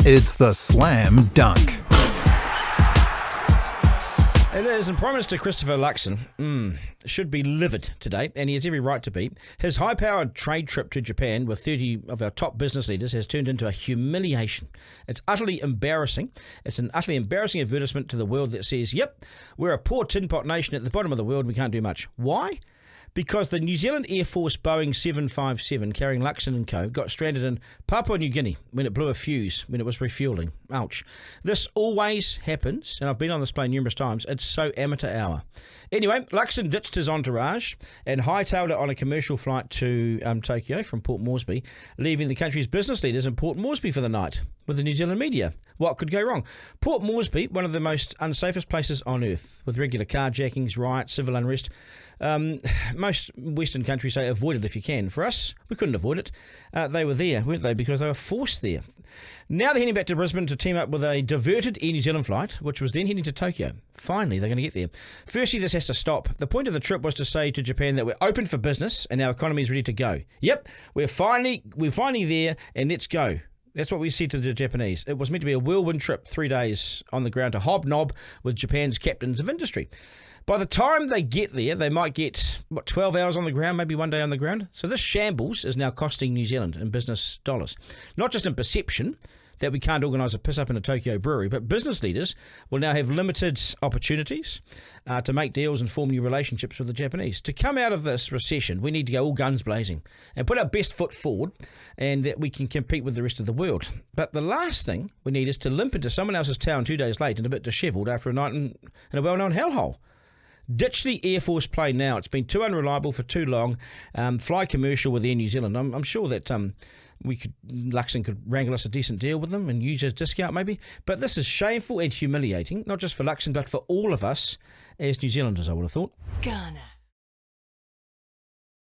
It's the Slam Dunk. It is, and Prime Minister Christopher Luxon should be livid today, and he has every right to be. His high-powered trade trip to Japan with 30 of our top business leaders has turned into a humiliation. It's utterly embarrassing. It's an utterly embarrassing advertisement to the world that says, yep, we're a poor tin pot nation at the bottom of the world, we can't do much. Why? Because the New Zealand Air Force Boeing 757 carrying Luxon and co. got stranded in Papua New Guinea when it blew a fuse when it was refuelling. Ouch. This always happens, and I've been on this plane numerous times. It's so amateur hour. Anyway, Luxon ditched his entourage and hightailed it on a commercial flight to Tokyo from Port Moresby, leaving the country's business leaders in Port Moresby for the night with the New Zealand media. What could go wrong? Port Moresby, one of the most unsafest places on earth, with regular carjackings, riots, civil unrest. Most Western countries say avoid it if you can. For us, we couldn't avoid it. They were there, weren't they? Because they were forced there. Now they're heading back to Brisbane to team up with a diverted Air New Zealand flight, which was then heading to Tokyo. Finally, they're going to get there. Firstly, this has to stop. The point of the trip was to say to Japan that we're open for business and our economy is ready to go. Yep, we're finally there and let's go. That's what we said to the Japanese. It was meant to be a whirlwind trip, 3 days on the ground to hobnob with Japan's captains of industry. By the time they get there, they might get, 12 hours on the ground, maybe 1 day on the ground. So this shambles is now costing New Zealand in business dollars. Not just in perception that we can't organise a piss-up in a Tokyo brewery, but business leaders will now have limited opportunities to make deals and form new relationships with the Japanese. To come out of this recession, we need to go all guns blazing and put our best foot forward, and that we can compete with the rest of the world. But the last thing we need is to limp into someone else's town 2 days late and a bit dishevelled after a night in a well-known hellhole. Ditch the Air Force plane now. It's been too unreliable for too long. Fly commercial with Air New Zealand. I'm sure that Luxon could wrangle us a decent deal with them and use a discount maybe. But this is shameful and humiliating, not just for Luxon, but for all of us as New Zealanders, I would have thought. Garner.